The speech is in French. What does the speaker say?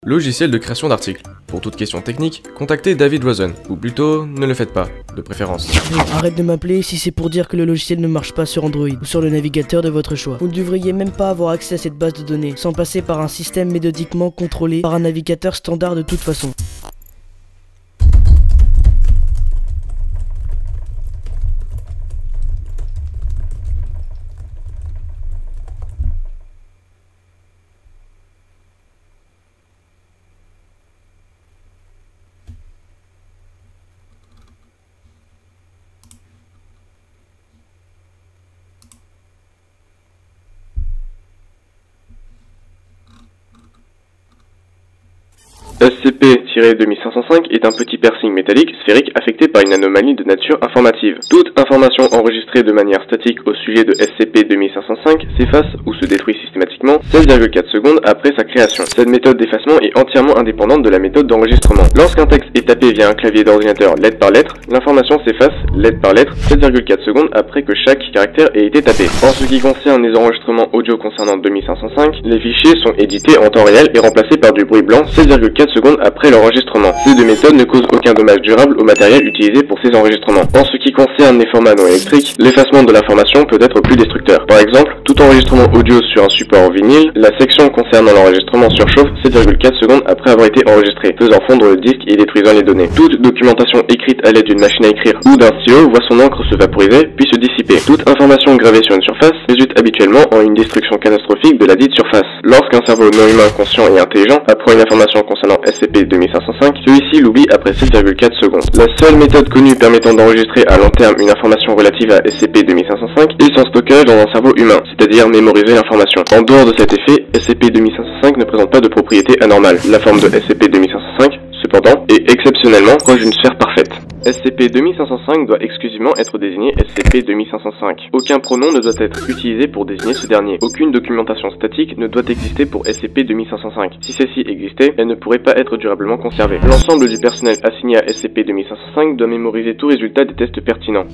Logiciel de création d'articles. Pour toute question technique, contactez David Rosen, ou plutôt, ne le faites pas, de préférence. Arrête de m'appeler si c'est pour dire que le logiciel ne marche pas sur Android ou sur le navigateur de votre choix. Vous ne devriez même pas avoir accès à cette base de données, sans passer par un système méthodiquement contrôlé par un navigateur standard de toute façon. SCP-2505 est un petit piercing métallique sphérique affecté par une anomalie de nature informative. Toute information enregistrée de manière statique au sujet de SCP-2505 s'efface ou se détruit systématiquement 16,4 secondes après sa création. Cette méthode d'effacement est entièrement indépendante de la méthode d'enregistrement. Lorsqu'un texte est tapé via un clavier d'ordinateur lettre par lettre, l'information s'efface lettre par lettre 7,4 secondes après que chaque caractère ait été tapé. En ce qui concerne les enregistrements audio concernant 2505, les fichiers sont édités en temps réel et remplacés par du bruit blanc 16,4 secondes après l'enregistrement. Ces deux méthodes ne causent aucun dommage durable au matériel utilisé pour ces enregistrements. En ce qui concerne les formats non électriques, l'effacement de l'information peut être plus destructeur. Par exemple, tout enregistrement audio sur un support vinyle, la section concernant l'enregistrement surchauffe 7,4 secondes après avoir été enregistré, faisant fondre le disque et détruisant les données. Toute documentation écrite à l'aide d'une machine à écrire ou d'un stylo voit son encre se vaporiser puis se dissiper. Toute information gravée sur une surface résulte habituellement en une destruction catastrophique de la dite surface. Lorsqu'un cerveau non humain conscient et intelligent apprend une information concernant SCP-2505, celui-ci l'oublie après 7,4 secondes. La seule méthode connue permettant d'enregistrer à long terme une information relative à SCP-2505 est son stockage dans un cerveau humain, c'est-à-dire mémoriser l'information. En dehors de cet effet, SCP-2505 ne présente pas de propriété anormale. La forme de SCP-2505, cependant, est exceptionnellement proche d'une sphère parfaite. SCP-2505 doit exclusivement être désigné SCP-2505. Aucun pronom ne doit être utilisé pour désigner ce dernier. Aucune documentation statique ne doit exister pour SCP-2505. Si celle-ci existait, elle ne pourrait pas être durablement conservée. L'ensemble du personnel assigné à SCP-2505 doit mémoriser tout résultat des tests pertinents.